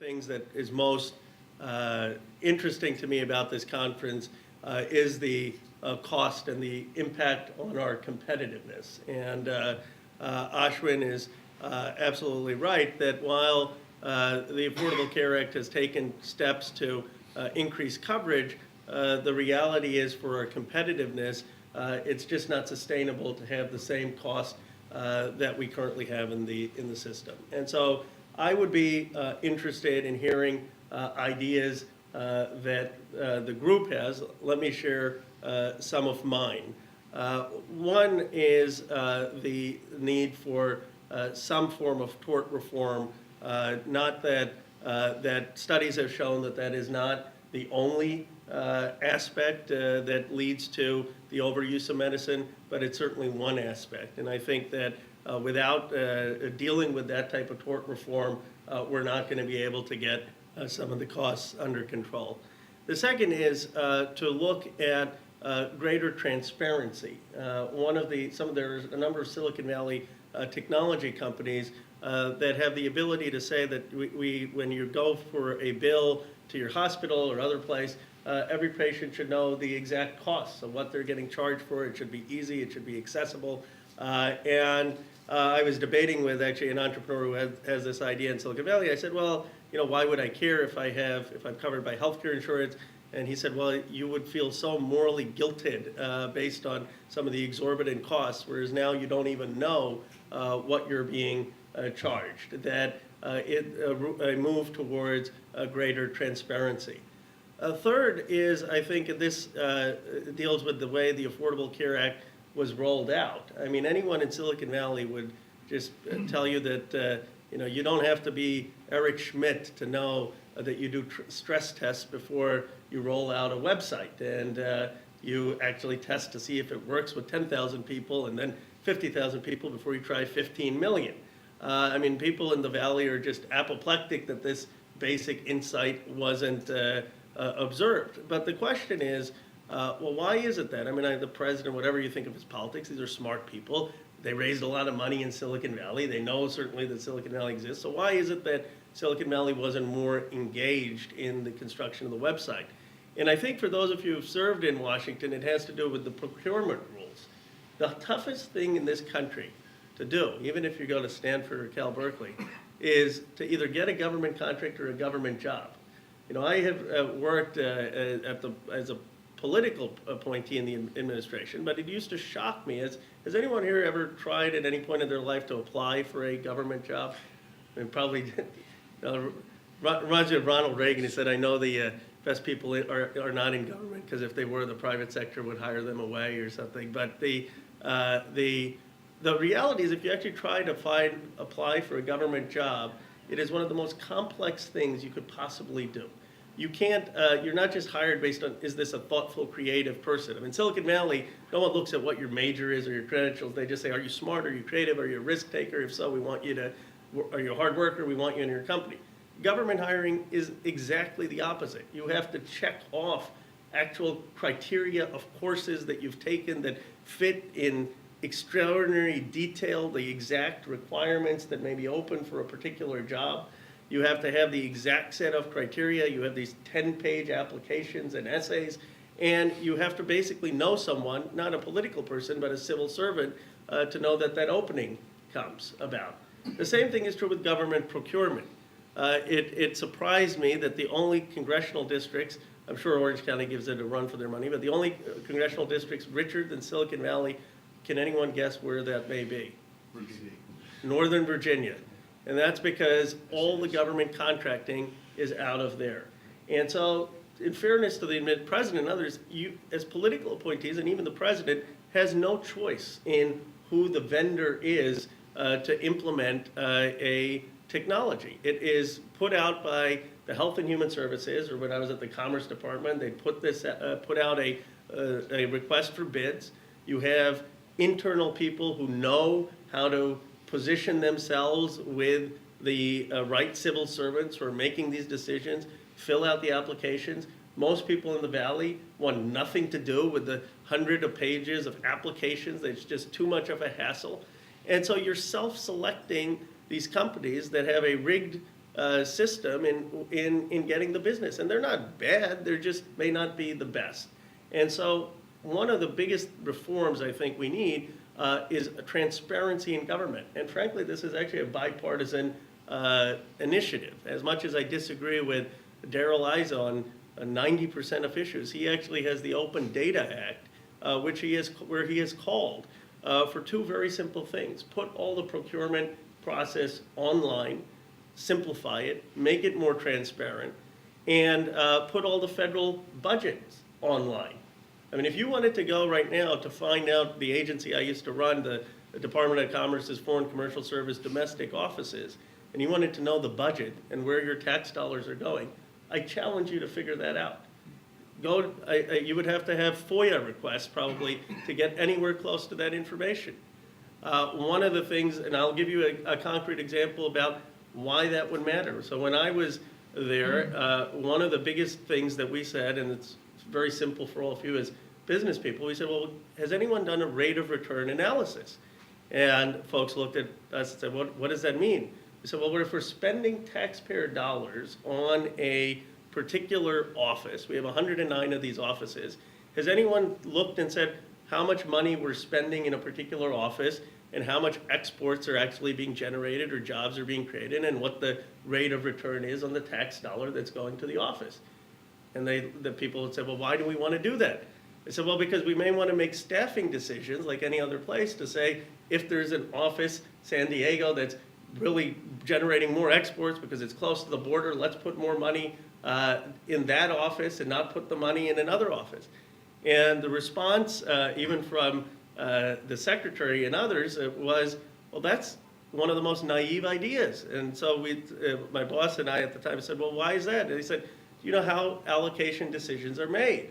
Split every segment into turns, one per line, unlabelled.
things that is most interesting to me about this conference is the cost and the impact on our competitiveness. And Ashwin is absolutely right that while the Affordable Care Act has taken steps to increase coverage, the reality is for our competitiveness, it's just not sustainable to have the same cost that we currently have in the system. And so I would be interested in hearing ideas that the group has. Let me share some of mine. One is the need for some form of tort reform. Not that that studies have shown that that is not the only aspect that leads to the overuse of medicine, but it's certainly one aspect. And I think that without dealing with that type of tort reform, we're not going to be able to get some of the costs under control. The second is to look at greater transparency. There's a number of Silicon Valley technology companies that have the ability to say that when you go for a bill to your hospital or other place, every patient should know the exact costs of what they're getting charged for. It should be easy, it should be accessible. I was debating with actually an entrepreneur who has this idea in Silicon Valley. I said, well, why would I care if I'm covered by healthcare insurance? And he said, well, you would feel so morally guilted based on some of the exorbitant costs, whereas now you don't even know what you're being charged, that a move towards greater transparency. Third is, I think this deals with the way the Affordable Care Act was rolled out. I mean, anyone in Silicon Valley would just tell you that you don't have to be Eric Schmidt to know that you do stress tests before you roll out a website, and you actually test to see if it works with 10,000 people and then 50,000 people before you try 15 million. I mean, people in the Valley are just apoplectic that this basic insight wasn't observed. But the question is, well, why is it that? I mean, the president, whatever you think of his politics, these are smart people. They raised a lot of money in Silicon Valley. They know certainly that Silicon Valley exists. So why is it that Silicon Valley wasn't more engaged in the construction of the website? And I think for those of you who've served in Washington, it has to do with the procurement rules. The toughest thing in this country to do, even if you go to Stanford or Cal Berkeley, is to either get a government contract or a government job. I have worked as a political appointee in the administration, but it used to shock me. Has anyone here ever tried at any point in their life to apply for a government job? I mean, probably reminds me of Ronald Reagan. He said, I know the best people are not in government, because if they were, the private sector would hire them away or something. But the reality is, if you actually try to apply for a government job, it is one of the most complex things you could possibly do. You can't, you're not just hired based on, is this a thoughtful, creative person? I mean, Silicon Valley, no one looks at what your major is or your credentials. They just say, are you smart? Are you creative? Are you a risk taker? If so, we want you to, are you a hard worker? We want you in your company. Government hiring is exactly the opposite. You have to check off actual criteria of courses that you've taken that fit in extraordinary detail, the exact requirements that may be open for a particular job. You have to have the exact set of criteria. You have these 10-page applications and essays, and you have to basically know someone, not a political person, but a civil servant, to know that that opening comes about. The same thing is true with government procurement. It surprised me that the only congressional districts, I'm sure Orange County gives it a run for their money, but the only congressional districts richer than Silicon Valley, can anyone guess where that may be?
Virginia.
Northern Virginia. And that's because all the government contracting is out of there. And so, in fairness to the president and others, you, as political appointees, and even the president, has no choice in who the vendor is to implement a technology. It is put out by the Health and Human Services, or when I was at the Commerce Department, they put out a request for bids. You have internal people who know how to position themselves with the right civil servants who are making these decisions, fill out the applications. Most people in the Valley want nothing to do with the hundreds of pages of applications. It's just too much of a hassle. And so you're self-selecting these companies that have a rigged system in getting the business. And they're not bad, they just may not be the best. And so one of the biggest reforms I think we need is a transparency in government. And frankly, this is actually a bipartisan initiative. As much as I disagree with Darrell Issa on 90% of issues, he actually has the Open Data Act, where he has called for two very simple things. Put all the procurement process online, simplify it, make it more transparent, and put all the federal budgets online. I mean, if you wanted to go right now to find out the agency I used to run, the Department of Commerce's Foreign Commercial Service domestic offices, and you wanted to know the budget and where your tax dollars are going, I challenge you to figure that out. You would have to have FOIA requests probably to get anywhere close to that information. One of the things, and I'll give you a concrete example about why that would matter. So when I was there, one of the biggest things that we said, and it's very simple for all of you as business people, we said, well, has anyone done a rate of return analysis? And folks looked at us and said, what does that mean? We said, well, if we're spending taxpayer dollars on a particular office, we have 109 of these offices, has anyone looked and said how much money we're spending in a particular office and how much exports are actually being generated or jobs are being created and what the rate of return is on the tax dollar that's going to the office? And the people said, well, why do we want to do that? I said, well, because we may want to make staffing decisions like any other place to say, if there's an office, San Diego, that's really generating more exports because it's close to the border, let's put more money in that office and not put the money in another office. And the response, even from the secretary and others, was, well, that's one of the most naive ideas. And so my boss and I at the time said, well, why is that? And he said, you know how allocation decisions are made.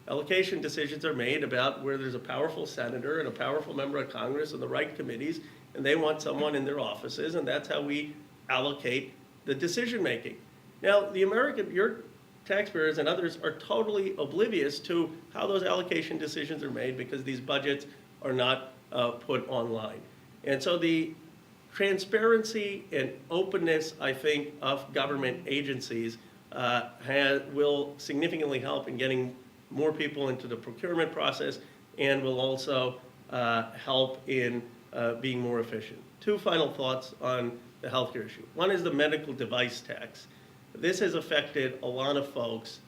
Allocation decisions are made about where there's a powerful senator and a powerful member of Congress and the right committees, and they want someone in their offices, and that's how we allocate the decision making. Now, your taxpayers and others are totally oblivious to how those allocation decisions are made because these budgets are not put online. And so the transparency and openness, I think, of government agencies will significantly help in getting more people into the procurement process and will also help in being more efficient. Two final thoughts on the healthcare issue. One is the medical device tax. This has affected a lot of folks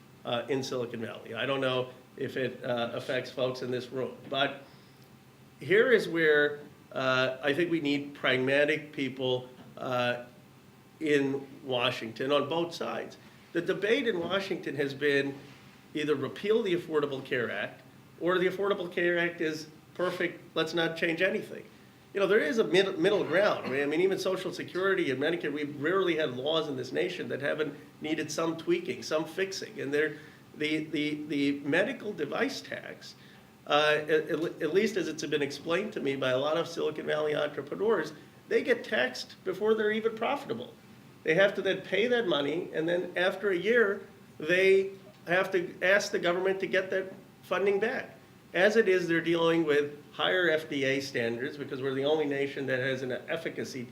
in Silicon Valley. I don't know if it affects folks in this room, but here is where I think we need pragmatic people in Washington on both sides. The debate in Washington has been either repeal the Affordable Care Act or the Affordable Care Act is perfect, let's not change anything. You know, there is a middle ground. I mean, even Social Security and Medicare, we've rarely had laws in this nation that haven't needed some tweaking, some fixing. And the medical device tax, at least as it's been explained to me by a lot of Silicon Valley entrepreneurs, they get taxed before they're even profitable. They have to then pay that money, and then after a year, they have to ask the government to get that funding back. As it is, they're dealing with higher FDA standards because we're the only nation that has an efficacy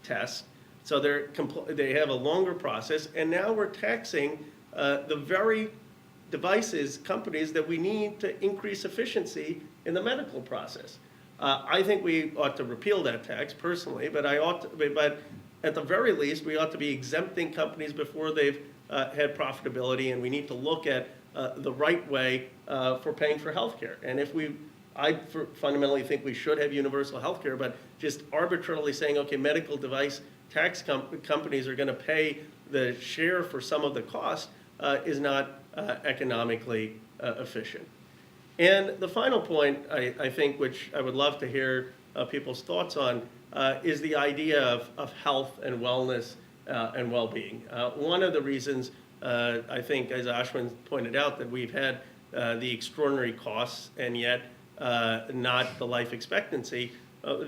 test. So they have a longer process, and now we're taxing the very companies that we need to increase efficiency in the medical process. I think we ought to repeal that tax personally, but at the very least, we ought to be exempting companies before they've had profitability, and we need to look at the right way for paying for health care. And I fundamentally think we should have universal health care, but just arbitrarily saying, okay, medical device tax companies are going to pay the share for some of the cost is not economically efficient. And the final point, I think, which I would love to hear people's thoughts on, is the idea of health and wellness and well-being. One of the reasons I think, as Ashwin pointed out, that we've had the extraordinary costs and yet not the life expectancy,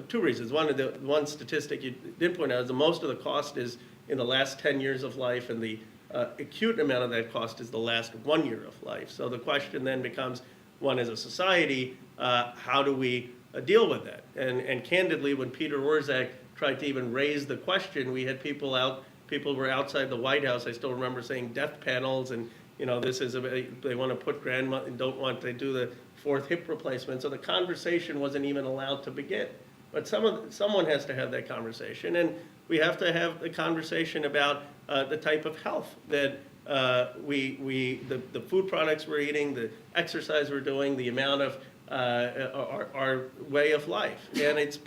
two reasons. One statistic you didn't point out is that most of the cost is in the last 10 years of life, and the acute amount of that cost is the last 1 year of life. So the question then becomes, one, as a society, how do we deal with that? And candidly, when Peter Orszag tried to even raise the question, we had people out people were outside the White House. I still remember saying death panels, and this is they want to put grandma and don't want to do the fourth hip replacement. So the conversation wasn't even allowed to begin. But someone has to have that conversation, and we have to have the conversation about the type of health that the food products we're eating, the exercise we're doing, the amount of our way of life. And it's,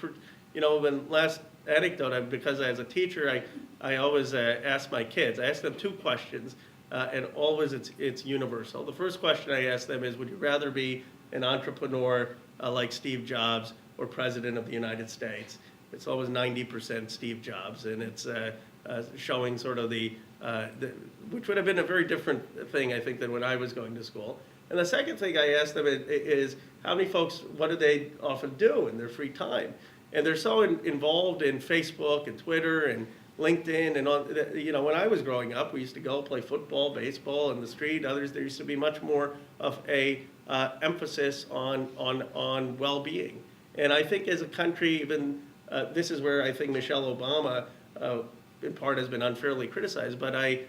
when last anecdote, because as a teacher, I always ask my kids, I ask them two questions, and always it's universal. The first question I ask them is, would you rather be an entrepreneur like Steve Jobs or President of the United States? It's always 90% Steve Jobs, and it's showing sort of which would have been a very different thing, I think, than when I was going to school. And the second thing I ask them is how many folks, what do they often do in their free time? And they're so involved in Facebook and Twitter and LinkedIn and all. When I was growing up, we used to go play football, baseball in the street. Others, there used to be much more of a emphasis on well-being. And I think as a country, even this is where I think Michelle Obama, in part, has been unfairly criticized. But I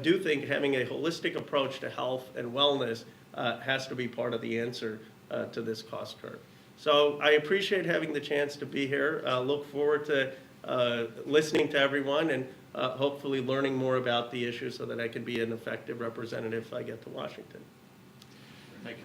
do think having a holistic approach to health and wellness has to be part of the answer to this cost curve. So I appreciate having the chance to be here. Look forward to listening to everyone and hopefully learning more about the issue so that I can be an effective representative if I get to Washington.
Thank you.